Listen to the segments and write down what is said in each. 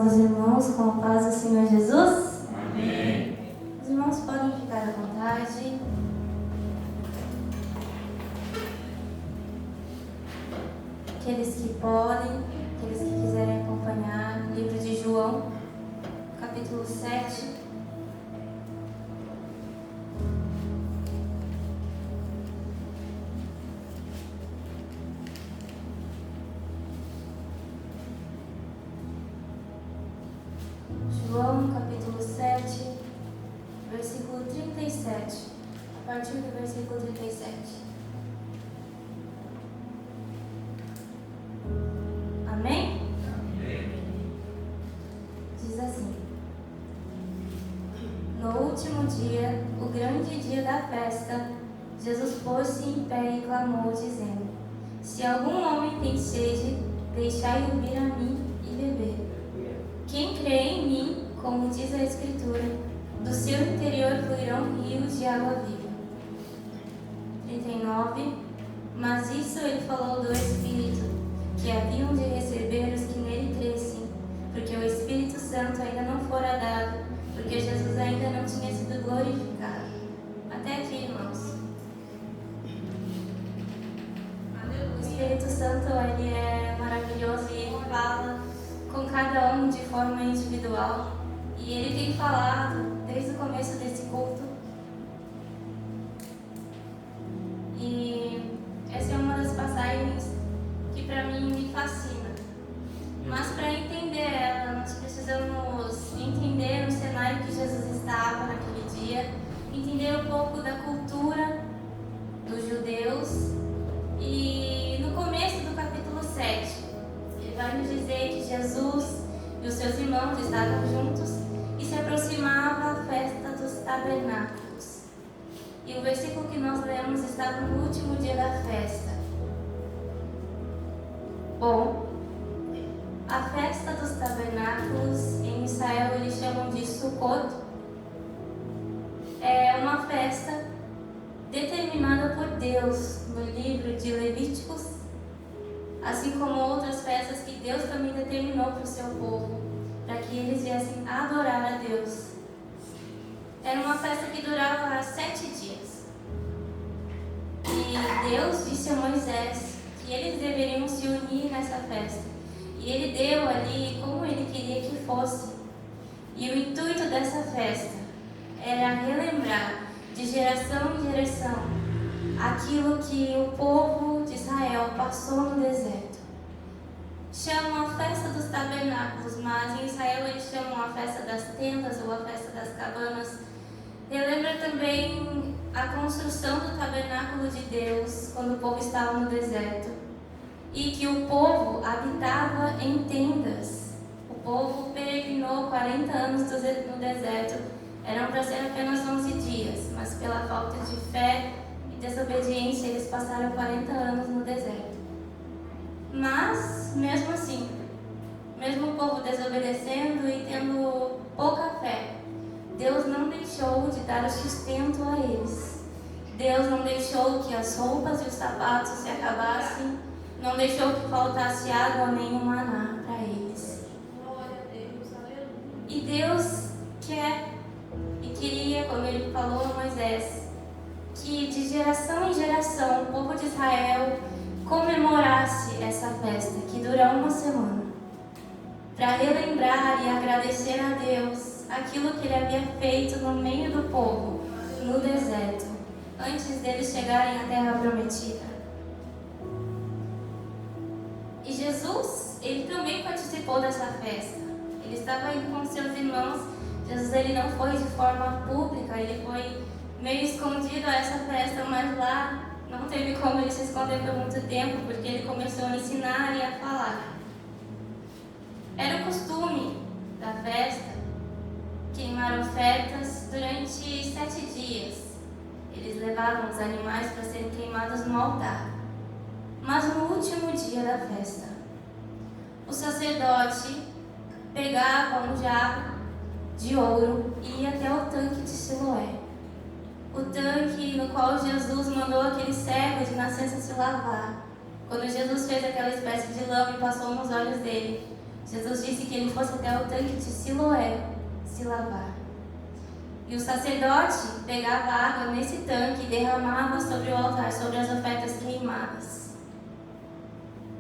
Os irmãos, com a paz do Senhor Jesus. Amém. Os irmãos podem ficar à vontade. Aqueles que podem, aqueles que quiserem acompanhar, livro de João, capítulo 7. João, capítulo 7, versículo 37. A partir do versículo 37. Amém? Amém. Diz assim: No último dia, o grande dia da festa, Jesus pôs-se em pé e clamou, dizendo: Se algum homem tem sede, deixai-o vir a mim e beber. Quem crê em mim, como diz a Escritura, do seu interior fluirão rios de água viva. 39. Mas isso ele falou do Espírito, que haviam de receber os que nele crescem, porque o Espírito Santo ainda não fora dado, porque Jesus ainda não tinha sido glorificado. Até aqui, irmãos. O Espírito Santo, ele é maravilhoso e ele fala com cada um de forma individual. E ele tem falado desde o começo desse culto. E essa é uma das passagens que para mim me fascina. Mas para entender ela, nós precisamos entender o cenário que Jesus estava naquele dia, entender um pouco da cultura dos judeus. E no começo do capítulo 7, ele vai nos dizer que Jesus e os seus irmãos estavam juntos e se aproximava a festa dos tabernáculos. E o versículo que nós lemos estava no último dia da festa. Bom, a festa dos tabernáculos em Israel eles chamam de Sukkot. É uma festa determinada por Deus no livro de Levíticos, assim como outras festas que Deus também determinou para o seu povo, para que eles viessem adorar a Deus. Era uma festa que durava 7 dias. E Deus disse a Moisés que eles deveriam se unir nessa festa. E ele deu ali como ele queria que fosse. E o intuito dessa festa era relembrar de geração em geração aquilo que o povo de Israel passou no deserto. Chamam a festa dos tabernáculos, mas em Israel eles chamam a festa das tendas ou a festa das cabanas. Relembra também a construção do tabernáculo de Deus quando o povo estava no deserto e que o povo habitava em tendas. O povo peregrinou 40 anos no deserto. Eram para ser apenas 11 dias, mas pela falta de fé e desobediência eles passaram 40 anos no deserto. Mas, mesmo assim, mesmo o povo desobedecendo e tendo pouca fé, Deus não deixou de dar o sustento a eles. Deus não deixou que as roupas e os sapatos se acabassem, não deixou que faltasse água nem um maná para eles. E Deus quer e queria, como ele falou a Moisés, que de geração em geração o povo de Israel comemorasse essa festa, que dura uma semana, para relembrar e agradecer a Deus aquilo que ele havia feito no meio do povo, no deserto, antes deles chegarem à terra prometida. E Jesus, ele também participou dessa festa. Ele estava indo com seus irmãos. Jesus, ele não foi de forma pública, ele foi meio escondido a essa festa, mas lá não teve como ele se esconder por muito tempo, porque ele começou a ensinar e a falar. Era o costume da festa queimar ofertas durante 7 dias. Eles levavam os animais para serem queimados no altar. Mas no último dia da festa, o sacerdote pegava um jarro de ouro e ia até o tanque de Siloé. O tanque no qual Jesus mandou aquele cego de nascença se lavar. Quando Jesus fez aquela espécie de lama e passou nos olhos dele, Jesus disse que ele fosse até o tanque de Siloé se lavar. E o sacerdote pegava água nesse tanque e derramava sobre o altar, sobre as ofertas queimadas.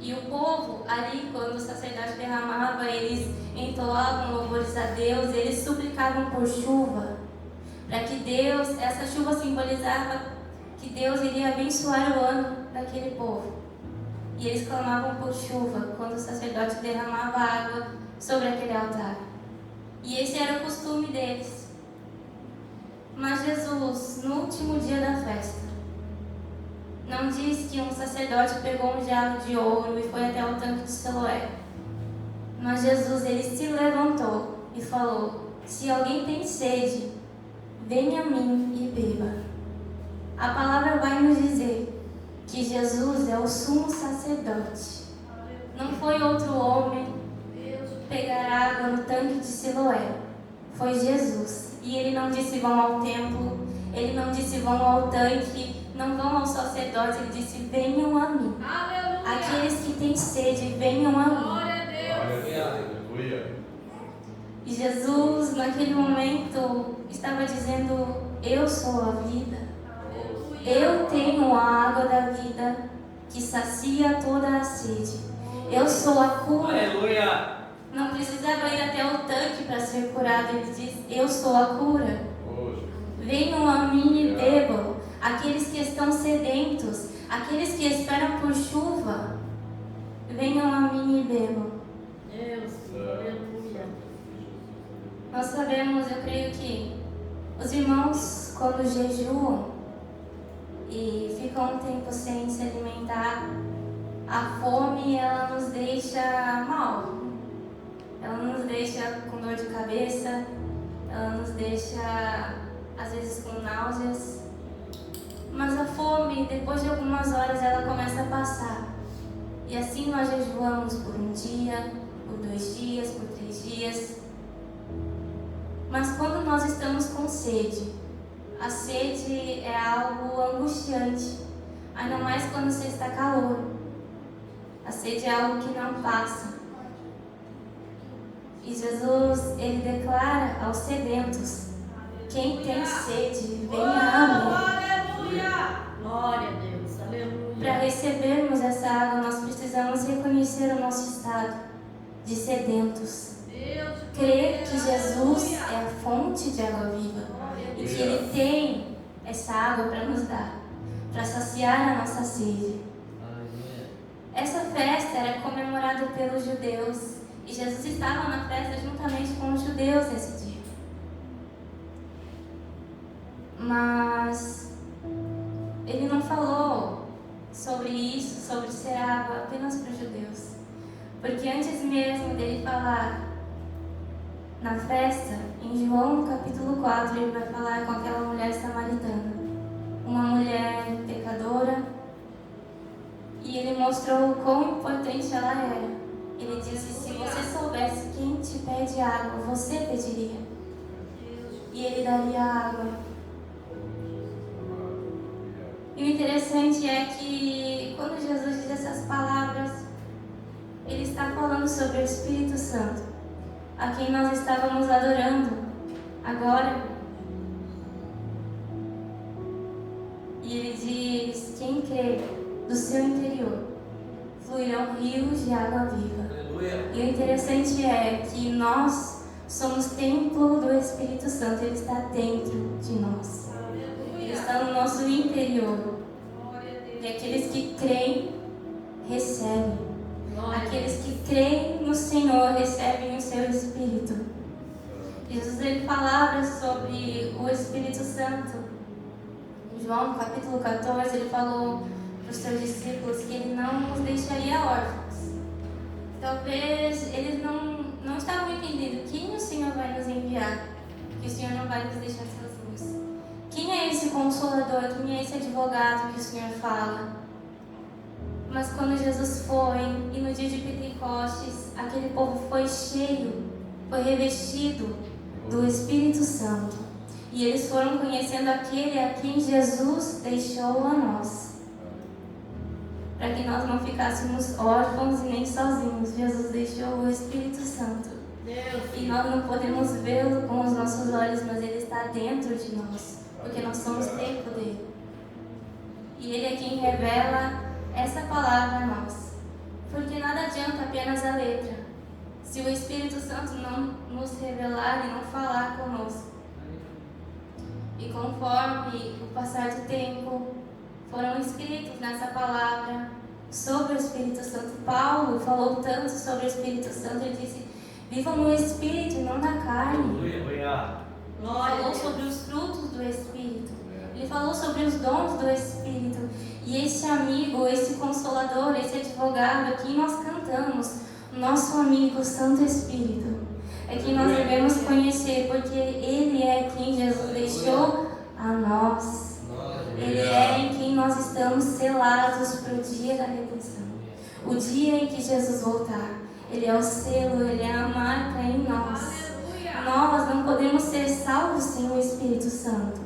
E o povo ali, quando o sacerdote derramava, eles entoavam louvores a Deus, eles suplicavam por chuva, para que Deus, essa chuva simbolizava que Deus iria abençoar o ano daquele povo. E eles clamavam por chuva quando o sacerdote derramava água sobre aquele altar. E esse era o costume deles. Mas Jesus, no último dia da festa, não diz que um sacerdote pegou um jarro de ouro e foi até o tanque de Siloé. Mas Jesus, ele se levantou e falou: se alguém tem sede, venha a mim e beba. A palavra vai nos dizer que Jesus é o sumo sacerdote. Não foi outro homem pegar água no tanque de Siloé. Foi Jesus. E ele não disse vão ao templo, ele não disse vão ao tanque, não vão ao sacerdote, ele disse venham a mim. Aleluia. Aqueles que têm sede, venham a mim. Glória a Deus. E Jesus, naquele momento, estava dizendo: eu sou a vida. Eu tenho a água da vida que sacia toda a sede. Eu sou a cura. Aleluia. Não precisava ir até o tanque para ser curado. Ele diz: eu sou a cura. Venham a mim e bebam. Aqueles que estão sedentos, aqueles que esperam por chuva, venham a mim e bebam. Deus, aleluia. Nós sabemos, eu creio que os irmãos, quando jejuam e ficam um tempo sem se alimentar, a fome ela nos deixa mal. Ela nos deixa com dor de cabeça, ela nos deixa às vezes com náuseas. Mas a fome, depois de algumas horas, ela começa a passar. E assim nós jejuamos por um dia, por 2 dias, por 3 dias. Mas quando nós estamos com sede, a sede é algo angustiante. Ainda mais quando você está calor. A sede é algo que não passa. E Jesus, ele declara aos sedentos: quem tem sede, venha a mim. Aleluia! Glória a Deus, aleluia. Para recebermos essa água, nós precisamos reconhecer o nosso estado de sedentos. Crer que Jesus é a fonte de água viva e que Ele tem essa água para nos dar, para saciar a nossa sede. Essa festa era comemorada pelos judeus e Jesus estava na festa juntamente com os judeus nesse dia. Mas Ele não falou sobre isso, sobre ser água apenas para os judeus. Porque antes mesmo dele falar na festa, em João no capítulo 4, ele vai falar com aquela mulher samaritana, uma mulher pecadora, e ele mostrou o quão importante ela era. Ele disse: se você soubesse quem te pede água, você pediria, e ele daria água. E o interessante é que quando Jesus diz essas palavras, ele está falando sobre o Espírito Santo, a quem nós estávamos adorando agora. E ele diz: quem crê, do seu interior fluirão rios de água viva. Aleluia. E o interessante é que nós somos templo do Espírito Santo. Ele está dentro de nós. Aleluia. Ele está no nosso interior. E aqueles que creem, recebem. Aqueles que creem no Senhor recebem o seu Espírito. Jesus, ele falava sobre o Espírito Santo. Em João capítulo 14, ele falou para os seus discípulos que ele não nos deixaria órfãos. Talvez eles não estavam entendendo quem o Senhor vai nos enviar, que o Senhor não vai nos deixar sozinhos. Quem é esse consolador? Quem é esse advogado que o Senhor fala? Mas quando Jesus foi, e no dia de Pentecostes, aquele povo foi cheio, foi revestido do Espírito Santo. E eles foram conhecendo aquele a quem Jesus deixou a nós. para que nós não ficássemos órfãos e nem sozinhos. Jesus deixou o Espírito Santo. E nós não podemos vê-lo com os nossos olhos, mas ele está dentro de nós, porque nós somos templo dele. E ele é quem revela essa palavra a nós. Porque nada adianta apenas a letra, se o Espírito Santo não nos revelar e não falar conosco. E conforme o passar do tempo, foram escritos nessa palavra sobre o Espírito Santo. Paulo falou tanto sobre o Espírito Santo, ele disse: vivam no Espírito e não na carne. Ele falou sobre os frutos do Espírito. Ele falou sobre os dons do Espírito. E esse amigo, esse consolador, esse advogado que nós cantamos, nosso amigo Santo Espírito, é que nós devemos conhecer, porque ele é quem Jesus deixou a nós. Ele é em quem nós estamos selados para o dia da redenção, o dia em que Jesus voltar. Ele é o selo, ele é a marca em nós. Nós não podemos ser salvos sem o Espírito Santo.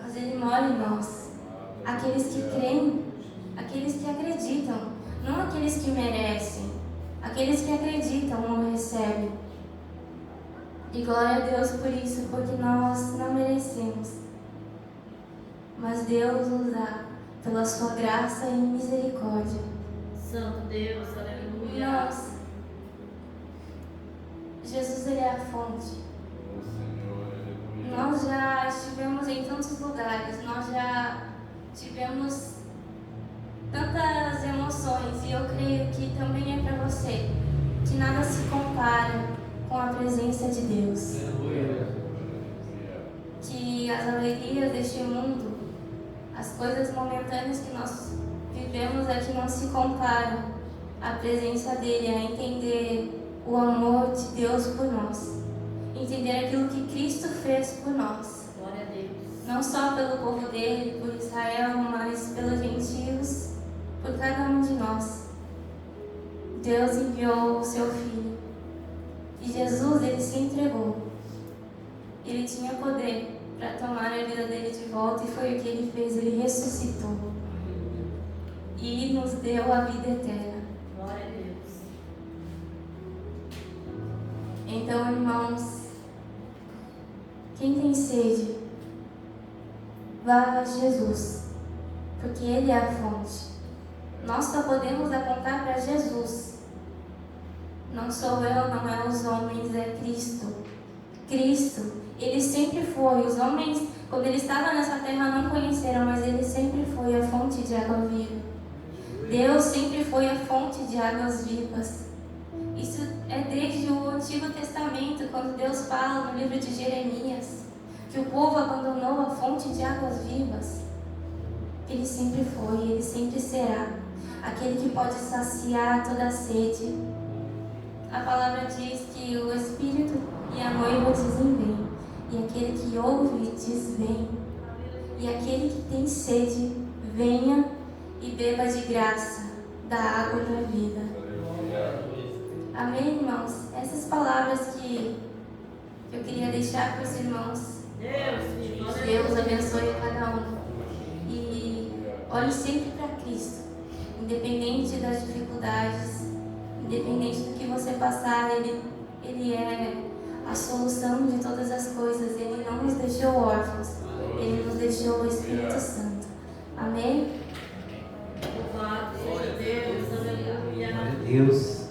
Mas ele mora em nós. Aqueles que creem, aqueles que acreditam, não aqueles que merecem. Aqueles que acreditam o recebem. E glória a Deus por isso, porque nós não merecemos. Mas Deus nos dá pela sua graça e misericórdia. Santo Deus, aleluia. Jesus, ele é a fonte. Nós já estivemos em tantos lugares, nós já tivemos tantas emoções, e eu creio que também é para você, que nada se compara com a presença de Deus. Que as alegrias deste mundo, as coisas momentâneas que nós vivemos aqui não se comparam à presença dele, a entender o amor de Deus por nós, entender aquilo que Cristo fez por nós. Glória a Deus. Não só pelo povo dele, por Israel, mas pelos gentios, por cada um de nós. Deus enviou o seu Filho. E Jesus, ele se entregou. Ele tinha poder para tomar a vida dele de volta, e foi o que ele fez. Ele ressuscitou e nos deu a vida eterna. Glória a Deus. Então, irmãos, quem tem sede, vá a Jesus, porque ele é a fonte. Nós só podemos apontar para Jesus. Não sou eu, não é os homens, é Cristo. Cristo, ele sempre foi. Os homens, quando ele estava nessa terra, não conheceram, mas ele sempre foi a fonte de água viva. Deus sempre foi a fonte de águas vivas. Isso é desde o Antigo Testamento, quando Deus fala no livro de Jeremias, que o povo abandonou a fonte de águas vivas. Ele sempre foi, ele sempre será aquele que pode saciar toda a sede. A palavra diz que o Espírito e a noiva dizem vem, e aquele que ouve diz vem, e aquele que tem sede, venha e beba de graça da água da vida. Amém, irmãos? Essas palavras que eu queria deixar para os irmãos. Deus abençoe a cada um. E olhe sempre para Cristo, independente das dificuldades, independente do que você passar, Ele é a solução de todas as coisas. Ele não nos deixou órfãos, Ele nos deixou o Espírito Santo. Amém? Louvado seja Deus, aleluia. Glória a Deus.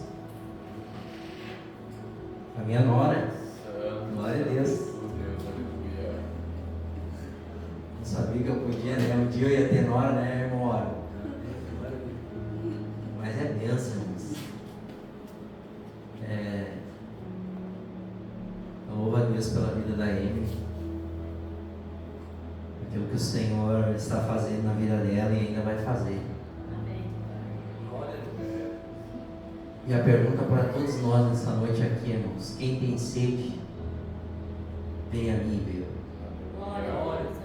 A minha nora. Glória a Deus. Não sabia que eu podia, né? Um dia eu ia ter nora, né, irmão? Mas é bênção, irmãos. Eu louvo a Deus pela vida da Amy. Aquilo que o Senhor está fazendo na vida dela e ainda vai fazer. E a pergunta para todos nós nessa noite aqui, irmãos: quem tem sede, vem a mim e beba.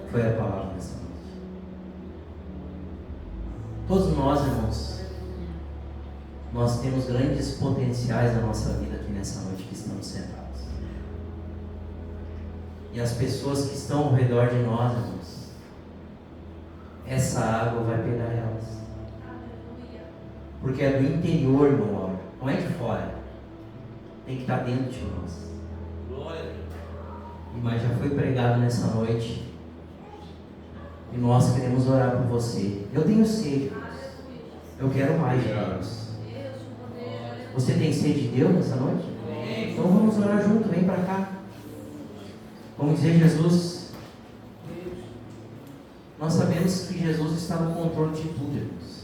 Foi a palavra nessa noite. Todos nós, irmãos, nós temos grandes potenciais na nossa vida aqui nessa noite que estamos sentados. E as pessoas que estão ao redor de nós, irmãos, essa água vai pegar elas. Porque é do interior, meu amor, não é de fora. Tem que estar dentro de nós. Mas já foi pregado nessa noite. E nós queremos orar por você. Eu tenho sede. Eu quero mais de Deus. Você tem sede de Deus nessa noite? Então vamos orar junto. Vem para cá. Vamos dizer, Jesus. Nós sabemos que Jesus está no controle de tudo, irmãos.